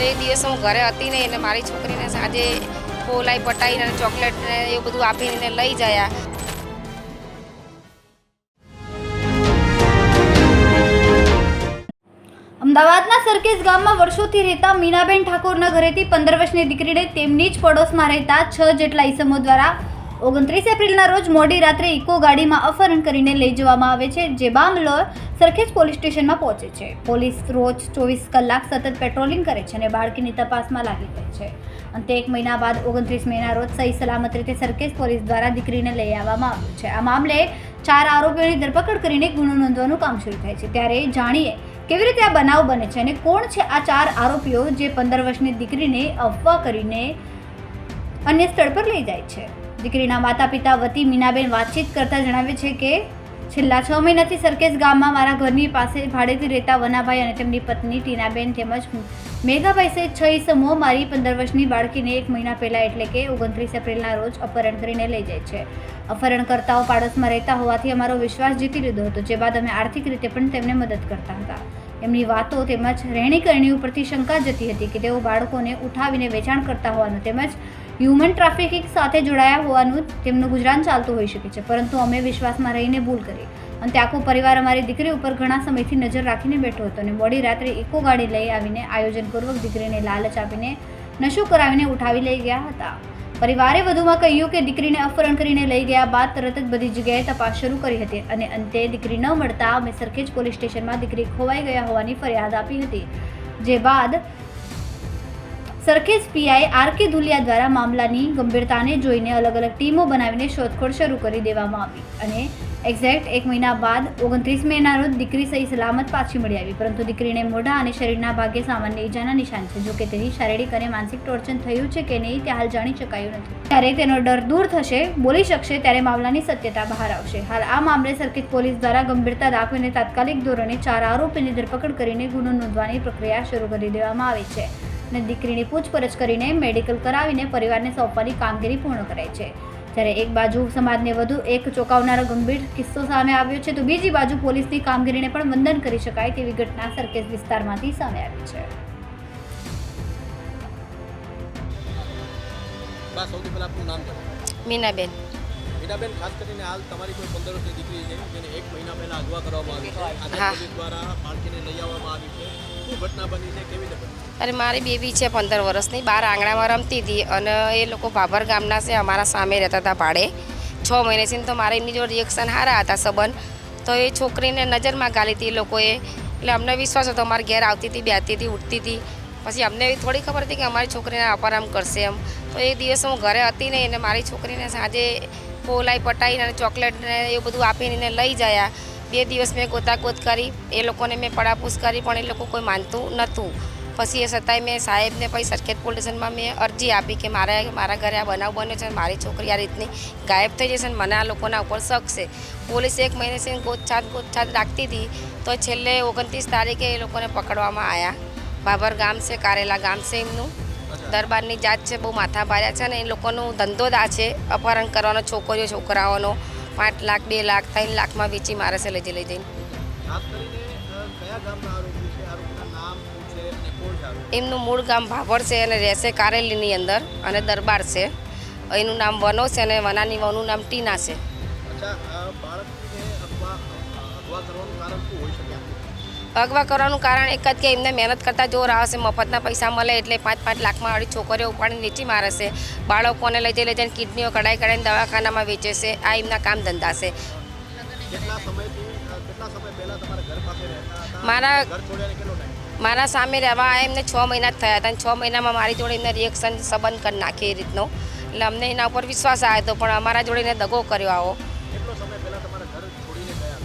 તો એ દિવસ હું ઘરે હતી નહીં અને મારી છોકરીને સાંજે પોલાઈ પટાઈને અને ચોકલેટ ને એવું બધું આપીને લઈ ગયા. અમદાવાદના સરખેજ ગામમાં વર્ષોથી રહેતા મીનાબેન ઠાકોરના ઘરેથી 15 વર્ષની દીકરીને તેમની જ પડોશમાં રહેતા 6 જેટલા ઈસમો દ્વારા 29 એપ્રિલના રોજ મોડી રાત્રે ઇકો ગાડીમાં અપહરણ કરીને લઈ જવામાં આવે છે, જે મામલો સરખેજ પોલીસ સ્ટેશનમાં પહોંચે છે. પોલીસ રોજ 24 કલાક સતત પેટ્રોલિંગ કરે છે અને બાળકીની તપાસમાં લાગી ગઈ છે. અંતે 1 મહિના બાદ 29 મેના રોજ સહી સલામત રીતે સરખેજ પોલીસ દ્વારા દીકરીને લઈ આવવામાં આવ્યું છે. આ મામલે 4 આરોપીઓની ધરપકડ કરીને ગુનો નોંધવાનું કામ શરૂ થાય છે. ત્યારે જાણીએ કેવી રીતે આ બનાવ બને છે અને કોણ છે આ 4 આરોપીઓ જે 15 વર્ષની દીકરીને અફવા કરીને અન્ય સ્થળ પર લઈ જાય છે. દીકરીના માતા પિતા વતી મીનાબેન વાતચીત કરતા જણાવે છે કે છેલ્લા 6 મહિનાથી સરખેજ ગામમાં મારા ઘરની પાસે ભાડેથી રહેતા વનાભાઈ અને તેમની પત્ની ટીનાબેન તેમજ મેઘાભાઈ સહિત 6 ઈસમો મારી 15 વર્ષની બાળકીને 1 મહિના પહેલા એટલે કે 29 એપ્રિલના રોજ અપહરણ કરીને લઈ જાય છે. અપહરણકર્તાઓ પાડોશમાં રહેતા હોવાથી અમારો વિશ્વાસ જીતી લીધો હતો, જે બાદ અમે આર્થિક રીતે પણ તેમને મદદ કરતા હતા. એમની વાતો તેમજ રહેણીકરણી ઉપરથી શંકા જતી હતી કે તેઓ બાળકોને ઉઠાવીને વેચાણ કરતા હોવાનું તેમજ હ્યુમન ટ્રાફિકિંગ સાથે જોડાયા હોવાનું તેમનું ગુજરાન ચાલતું હોઈ શકે છે. પરંતુ અમે વિશ્વાસમાં રહીને ભૂલ કરી. અંતે આખો પરિવાર અમારી દીકરી ઉપર ઘણા સમયથી નજર રાખીને બેઠો હતો અને મોડી રાત્રે ઇકો ગાડી લઈ આવીને આયોજનપૂર્વક દીકરીને લાલચ આપીને નશો કરાવીને ઉઠાવી લઈ ગયા હતા. પરિવારે વધુમાં કહ્યું કે દીકરીને અપહરણ કરીને લઈ ગયા બાદ તરત જ બધી જગ્યાએ તપાસ શરૂ કરી હતી અને અંતે દીકરી ન મળતા અમે સરખેજ પોલીસ સ્ટેશનમાં દીકરી ખોવાઈ ગયા હોવાની ફરિયાદ આપી હતી, જે બાદ સરખેજ પીઆઈ આર.કે. ધુલિયા દ્વારા મામલાની ગંભીરતાને જોઈને અલગ અલગ ટીમો બનાવીને શોધખોળ શરૂ કરી દેવામાં આવી અને એક્ઝેક્ટ 1 મહિના બાદ 29 મેના રોજ દીકરી સહી સલામત પાછી મળી આવી. પરંતુ દીકરીને મોઢા અને શરીરના ભાગે સામાન્ય ઈજાના નિશાન છે. જોકે તેની શારીરિક અને માનસિક ટોર્ચર થયું છે કે નહીં તે હાલ જાણી શકાયું નથી. ત્યારે તેનો ડર દૂર થશે, બોલી શકશે, ત્યારે મામલાની સત્યતા બહાર આવશે. હાલ આ મામલે સરખેજ પોલીસ દ્વારા ગંભીરતા દાખવીને તાત્કાલિક ધોરણે 4 આરોપીની ધરપકડ કરીને ગુનો નોંધવાની પ્રક્રિયા શરૂ કરી દેવામાં આવી છે અને દીકરીની પૂછપરછ કરીને મેડિકલ કરાવીને પરિવારને સોંપવાની કામગીરી પૂર્ણ કરાઈ છે. જ્યારે એક બાજુ સમાજને વધુ એક ચોંકાવનારો ગંભીર કિસ્સો સામે આવ્યો છે, તો બીજી બાજુ પોલીસની કામગીરીને પણ વંદન કરી શકાય તેવી ઘટના સરખેજ વિસ્તારમાંથી સામે આવી છે. સૌથી પહેલા આપનું નામ જણાવો. મીનાબેન. મીનાબેન, ખાસ કરીને હાલ તમારી કોઈ 15 વર્ષની દીકરી છે જેને 1 મહિના પહેલા અગવા કરવામાં આવી છે. આજે પોલીસ દ્વારા બાળકીને લઈ આવવામાં આવી છે. શું ઘટના બની છે, કેવી રીતે બની? અરે મારી બેબી છે 15 વર્ષની, બહાર આંગણામાં રમતી હતી અને એ લોકો ભાભર ગામના છે, અમારા સામે રહેતા હતા ભાડે 6 મહિનેથી. તો મારે એમની જોડે રિએક્શન સારા હતા સંબંધ, તો એ છોકરીને નજરમાં ગાલી હતી એ લોકોએ. એટલે અમને વિશ્વાસ હતો, અમારે ઘેર આવતી હતી, બેસતી હતી, ઉઠતી હતી. પછી અમને થોડી ખબર હતી કે અમારી છોકરીને અપહરણ કરશે એમ. તો એ દિવસ હું ઘરે હતી નહીં અને મારી છોકરીને સાંજે પોલાઈ પટાઈને અને ચોકલેટ ને એવું બધું આપીને લઈ ગયા. 2 દિવસ મેં ગોતાગોત કરી, એ લોકોને મેં પડાપૂછ કરી, પણ એ લોકો કોઈ માનતું નહોતું. પછી એ છતાંય મેં સાહેબને પછી સરખેજ પોલીસ સ્ટેશનમાં મેં અરજી આપી કે મારા ઘરે આ બનાવ બન્યો છે, મારી છોકરી આ રીતની ગાયબ થઈ જશે ને મને આ લોકોના ઉપર શક છે. પોલીસ 1 મહિનેથી ગોતછાત રાખતી હતી, તો છેલ્લે 29 તારીખે એ લોકોને પકડવામાં આવ્યા. ભાભર ગામ છે, કારેલા ગામ છે એમનું, દરબારની જાત છે, બહુ માથા ભાર્યા છે અને એ લોકોનો ધંધો જ આ છે, અપહરણ કરવાનો છોકરીઓ છોકરાઓનો. 5 લાખ 2 લાખ 3 લાખમાં વેચી મારે છે લઈ જઈને. ખાસ કરીને કયા ગામના આરોપી છે? આરોપીના નામ શું છે અને કોણ છે આરોપી? એમનું મૂળ ગામ ભાભર છે અને રહેશે કારેલીની અંદર અને દરબાર છે. એનું નામ વનો છે અને વનાની વહુનું નામ ટીના છે. અચ્છા, બાળકીને અગવા કરવાનું કારણ શું હોઈ શકે? અગવા કરવાનું કારણ એક જ કે એમને મહેનત કરતાં જોર આવશે, મફતના પૈસા મળે એટલે 5-5 લાખમાં વાળી છોકરીઓ ઉપાડીને વેચી મારે છે. બાળકોને લઈ જઈને કિડનીઓ કઢાઈને દવાખાનામાં વેચે છે. આ એમના કામ ધંધા છે. કેટલા સમય પહેલા તમારા ઘર પાસે રહેતા હતા? ઘર છોડ્યાને કેટલો ટાઈમ? મારા સામે રહેવા એમને 6 મહિના જ થયા હતા અને 6 મહિનામાં મારી જોડે એમને રિએક્શન સંબંધ કરી નાખી એ રીતનો. એટલે અમને એના ઉપર વિશ્વાસ આવ્યો હતો, પણ અમારા જોડે એને દગો કર્યો આવો. કેટલો સમય પહેલા તમારા ઘર છોડીને ગયા?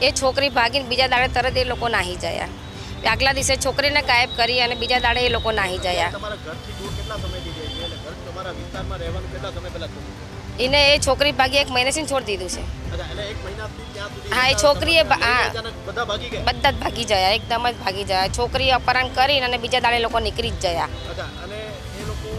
એ છોકરી ભાગીને બીજા દાડે તરત એ લોકો નાહી ગયા. આગલા દિવસે છોકરીને ગાયબ કરી અને બીજા દાડે એ લોકો નાહી ગયા. તમારા ઘરથી દૂર કેટલા સમયથી ગઈ છે અને ઘર તમારા વિસ્તારમાં રહેવાનું કેટલા સમય પહેલા છોડ્યું? એને એ છોકરી ભાગી 1 મહિનેથી છોડી દીધું છે. અચ્છા, એટલે 1 મહિનાથી ત્યાં સુધી? હા, એ છોકરીએ બધા ભાગી ગયા? બધા જ ભાગી ગયા, એકદમ જ ભાગી ગયા. છોકરી અપહરણ કરીને અને બીજા દાડે લોકો નીકળી જ ગયા. અચ્છા, અને એ લોકો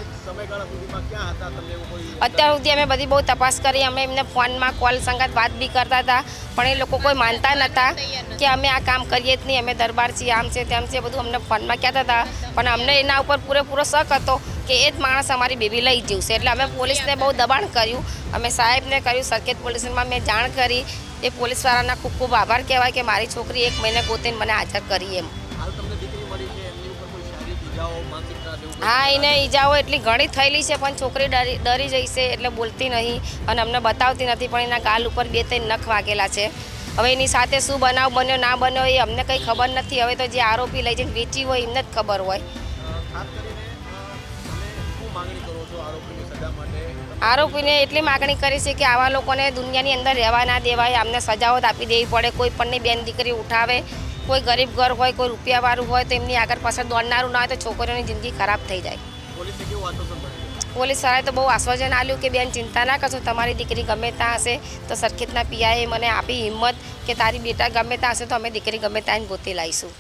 એક સમય સમયગાળા સુધીમાં ક્યાં હતા તમને એવું કોઈ અત્યાર સુધી અમે બધી બહુ તપાસ કરી, અમે એમને ફોનમાં કોલ સંગાત વાત બી કરતા હતા, પણ એ લોકો કોઈ માનતા નહોતા કે અમે આ કામ કરીએ જ નહીં, અમે દરબાર છીએ, આમ છે તેમ છે, બધું અમને ફોનમાં કહેતા હતા. પણ અમને એના ઉપર પૂરેપૂરો શક હતો કે એ જ માણસ અમારી બેબી લઈ જશે. એટલે અમે પોલીસને બહુ દબાણ કર્યું, અમે સાહેબને કર્યું, સરખેજ પોલીસ સ્ટેશનમાં મેં જાણ કરી. એ પોલીસવાળાના ખૂબ ખૂબ આભાર કહેવાય કે મારી છોકરી 1 મહિને ગોતીને મને હાજર કરી એમ. હાલ તમને દીકરી મળી છે, એમની ઉપર કોઈ શારીરિક ઈજાઓ, માનસિક ત્રાસ એવું હા, એને ઈજાઓ એટલી ઘણી થયેલી છે, પણ છોકરી ડરી જઈ છે એટલે બોલતી નહીં અને અમને બતાવતી નથી. પણ એના ગાલ ઉપર 2-3 નખ વાગેલા છે. હવે એની સાથે શું બનાવ બન્યો ના બન્યો એ અમને કંઈ ખબર નથી. હવે તો જે આરોપી લઈ જઈને વેચી હોય એમને જ ખબર હોય. ખાસ કરીને તમે શું માંગણી કરો છો આરોપીની સજા માટે? આરોપીને એટલી માગણી કરી છે કે આવા લોકોને દુનિયાની અંદર રહેવા ના દેવાય, અમને સજાઓ આપી દેવી પડે. કોઈ પણની બેન દીકરી ઉઠાવે, કોઈ ગરીબ ઘર હોય, કોઈ રૂપિયાવાળું હોય તો એમની આગળ પાછળ દોડનારું ના હોય તો છોકરીઓની જિંદગી ખરાબ થઈ જાય. પોલીસે કેવું આશ્વાસન મળ્યું? પોલીસ વાળાએ તો બહુ આશ્વાસન આપ્યું કે બેન ચિંતા ના કરશો, તમારી દીકરી ગમે ત્યાં હશે તો સરખેજના પીઆઈએ મને આપી હિંમત કે તારી બેટા ગમે ત્યાં હશે તો અમે દીકરી ગમે ત્યાં ગોતી લાવીશું.